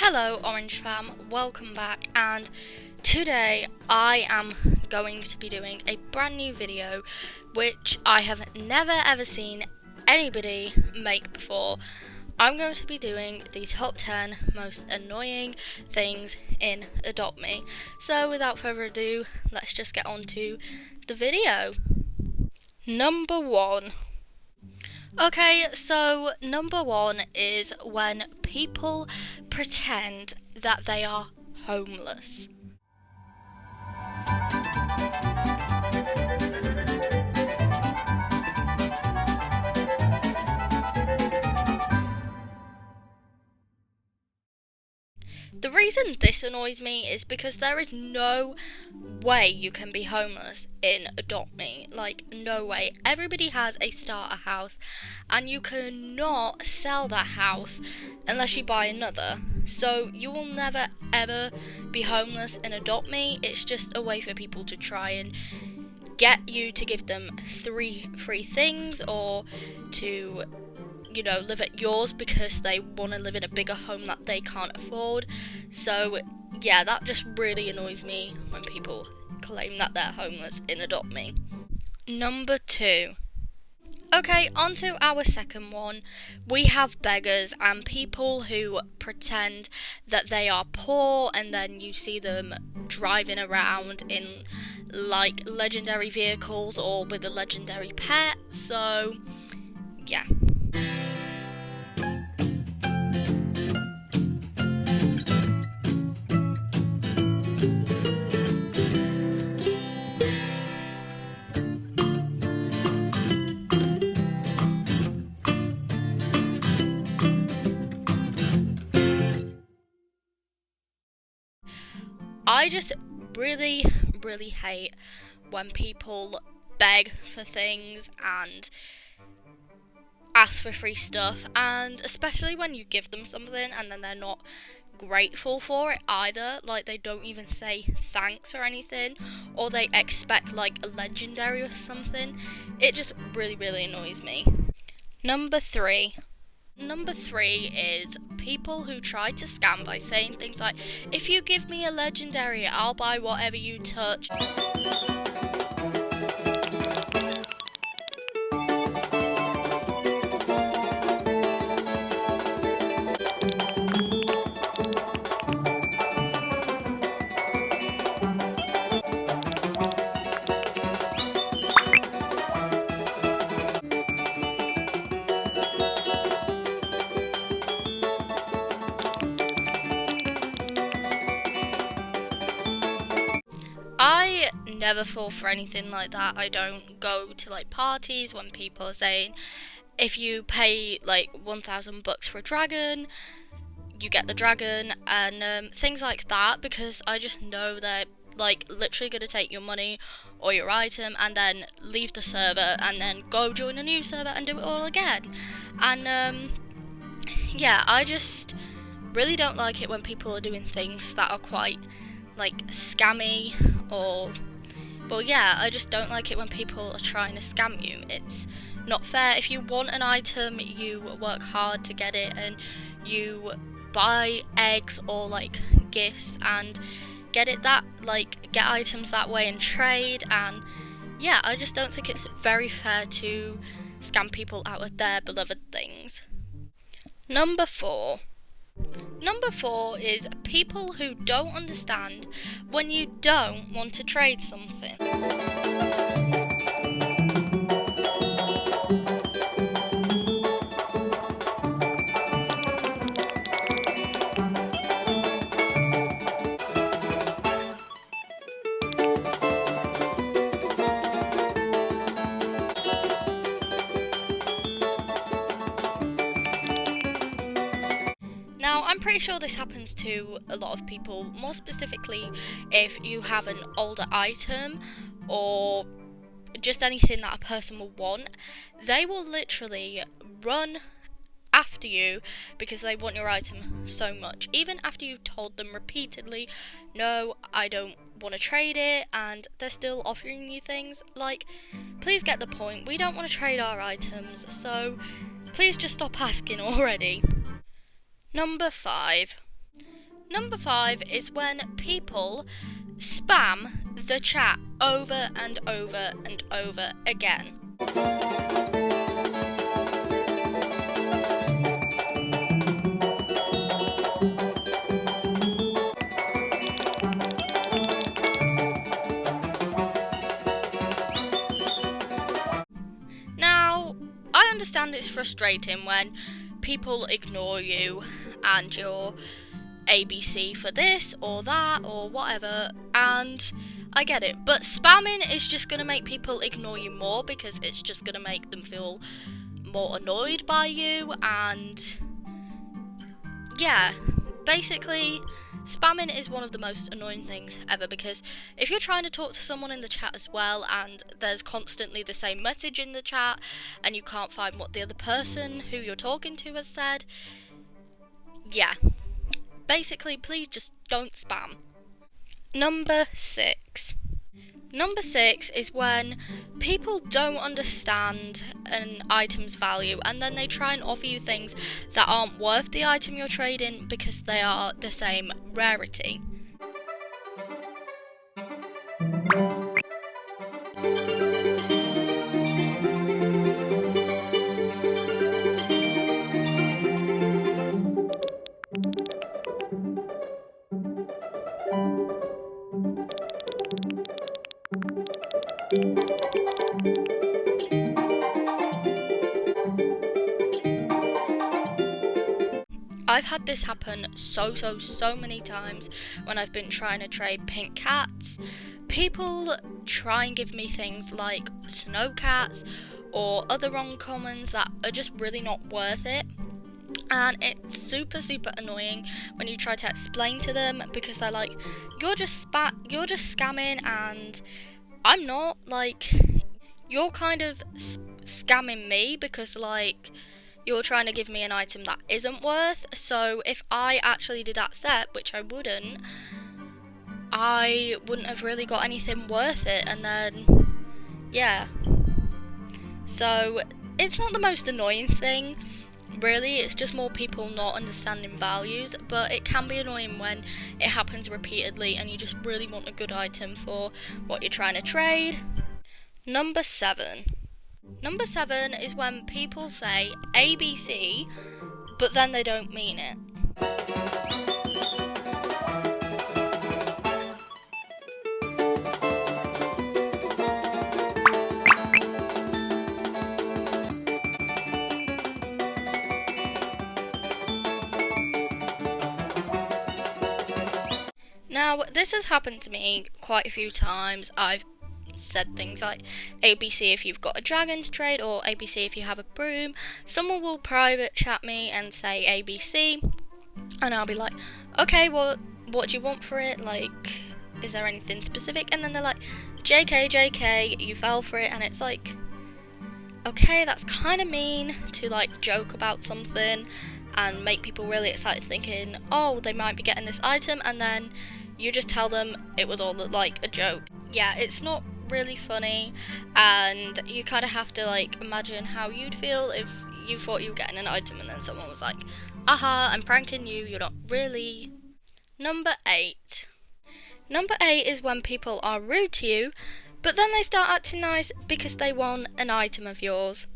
Hello Orange fam, welcome back, and today I am going to be doing a brand new video which I have never ever seen anybody make before. I'm going to be doing the top 10 most annoying things in Adopt Me. So without further ado, let's just get on to the video. Number 1. Okay, so number 1 is when people pretend that they are homeless. The reason this annoys me is because there is no way you can be homeless in Adopt Me. Like, no way. Everybody has a starter house, and you cannot sell that house unless you buy another. So you will never ever be homeless in Adopt Me. It's just a way for people to try and get you to give them 3 free things, or to live at yours because they want to live in a bigger home that they can't afford. So yeah, that just really annoys me when people claim that they're homeless in Adopt Me. Number 2. Okay, on to our second one. We have beggars and people who pretend that they are poor, and then you see them driving around in like legendary vehicles or with a legendary pet. So yeah. I just really hate when people beg for things and ask for free stuff, and especially when you give them something and then they're not grateful for it either. Like, they don't even say thanks or anything, or they expect like a legendary or something. It just really annoys me. Number 3 is people who try to scam by saying things like, if you give me a legendary, I'll buy whatever you touch. I never fall for anything like that. I don't go to like parties when people are saying, if you pay like 1,000 bucks for a dragon, you get the dragon, and things like that, because I just know they're like literally going to take your money or your item and then leave the server and then go join a new server and do it all again. And yeah, I just really don't like it when people are doing things that are quite like scammy, or well, yeah, I just don't like it when people are trying to scam you. It's not fair. If you want an item, you work hard to get it, and you buy eggs or like gifts and get items that way and trade. And yeah, I just don't think it's very fair to scam people out of their beloved things. Number 4 is people who don't understand when you don't want to trade something. Now, I'm pretty sure this happens to a lot of people, more specifically if you have an older item or just anything that a person will want. They will literally run after you because they want your item so much, even after you've told them repeatedly, no, I don't want to trade it, and they're still offering you things. Like, please get the point. We don't want to trade our items, so please just stop asking already. Number 5. Number 5 is when people spam the chat over and over and over again. Now, I understand it's frustrating when people ignore you and you're ABC for this or that or whatever, and I get it, but spamming is just going to make people ignore you more because it's just going to make them feel more annoyed by you, and yeah, basically spamming is one of the most annoying things ever, because if you're trying to talk to someone in the chat as well and there's constantly the same message in the chat and you can't find what the other person who you're talking to has said, yeah, basically please just don't spam. Number 6. Number 6 is when people don't understand an item's value and then they try and offer you things that aren't worth the item you're trading because they are the same rarity. I've had this happen so many times when I've been trying to trade pink cats. People try and give me things like snow cats or other uncommons that are just really not worth it. And it's super annoying when you try to explain to them because they're like, you're just scamming, and I'm not. Like, you're kind of scamming me because like you're trying to give me an item that isn't worth. So if I actually did accept, which I wouldn't have really got anything worth it. And then yeah, so it's not the most annoying thing really, it's just more people not understanding values, but it can be annoying when it happens repeatedly and you just really want a good item for what you're trying to trade. Number 7. Number 7 is when people say ABC, but then they don't mean it. Now, this has happened to me quite a few times. I've said things like ABC if you've got a dragon to trade, or ABC if you have a broom. Someone will private chat me and say ABC, and I'll be like, okay, well, what do you want for it? Like, is there anything specific? And then they're like, JK, you fell for it. And it's like, okay, that's kind of mean to like joke about something and make people really excited thinking, oh, they might be getting this item, and then you just tell them it was all like a joke. Yeah, it's not really funny, and you kind of have to like imagine how you'd feel if you thought you were getting an item and then someone was like, aha, I'm pranking you, you're not really. Number 8. Number 8 is when people are rude to you, but then they start acting nice because they want an item of yours.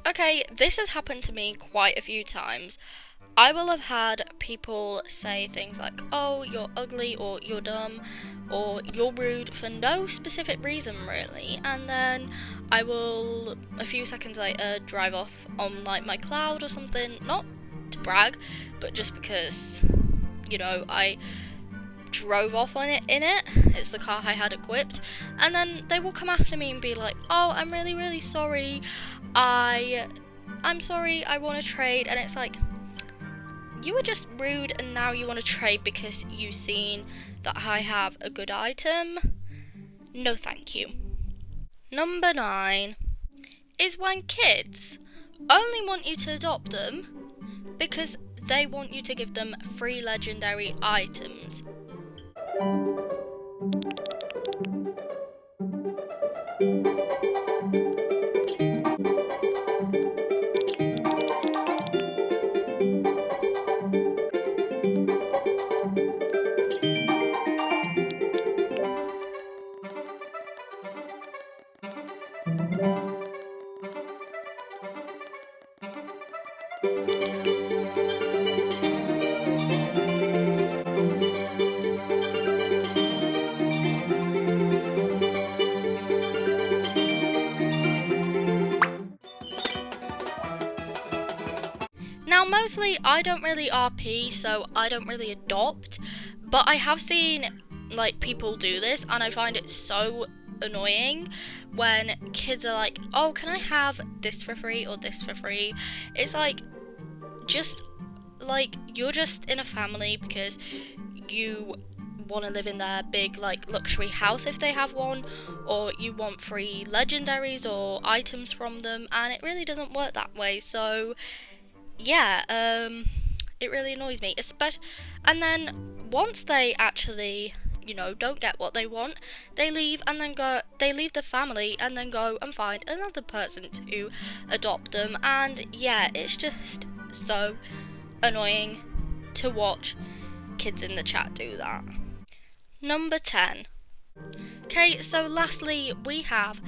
Okay, this has happened to me quite a few times. I will have had people say things like, oh, you're ugly, or you're dumb, or you're rude for no specific reason really, and then I will, a few seconds later, drive off on like my cloud or something, not to brag, but just because, you know, I drove off on it in it. It's the car I had equipped, and then they will come after me and be like, oh, I'm really sorry, I'm sorry, I want to trade. And it's like, you were just rude and now you want to trade because you've seen that I have a good item. No thank you. Number 9 is when kids only want you to adopt them because they want you to give them free legendary items. Now, mostly I don't really RP, so I don't really adopt, but I have seen like people do this, and I find it so annoying when kids are like, oh, can I have this for free or this for free? It's like, just like, you're just in a family because you want to live in their big like luxury house if they have one, or you want free legendaries or items from them, and it really doesn't work that way. So yeah, it really annoys me, and then once they actually, don't get what they want, they leave the family and then go and find another person to adopt them, and yeah, it's just so annoying to watch kids in the chat do that. Number 10. Okay, so lastly we have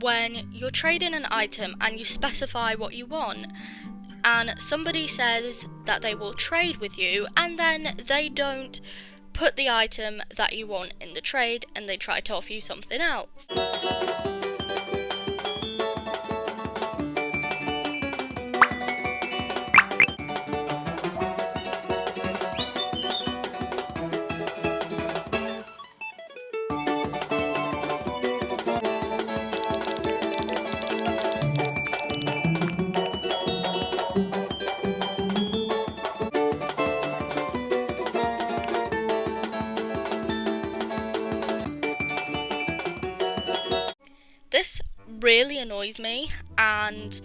when you're trading an item and you specify what you want, and somebody says that they will trade with you, and then they don't put the item that you want in the trade and they try to offer you something else. This really annoys me, and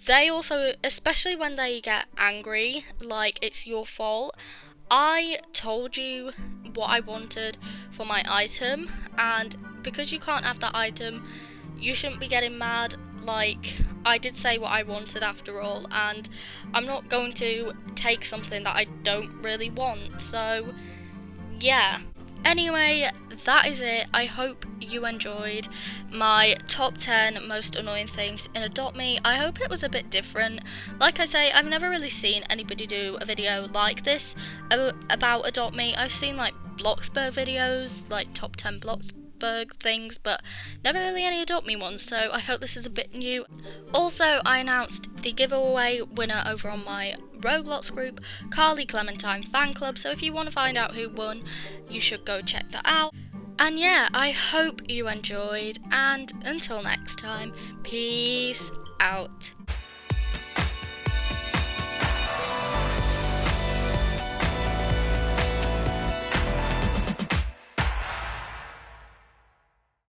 they also, especially when they get angry, like it's your fault. I told you what I wanted for my item, and because you can't have that item, you shouldn't be getting mad. Like, I did say what I wanted after all, and I'm not going to take something that I don't really want, so yeah. Anyway, that is it. I hope you enjoyed my top 10 most annoying things in Adopt Me. I hope it was a bit different. Like I say, I've never really seen anybody do a video like this about Adopt Me. I've seen like Bloxburg videos, like top 10 Bloxburg things, but never really any Adopt Me ones, so I hope this is a bit new. Also, I announced the giveaway winner over on my Roblox group, Carly Clementine Fan Club, so if you want to find out who won, you should go check that out. And yeah, I hope you enjoyed, and until next time, peace out.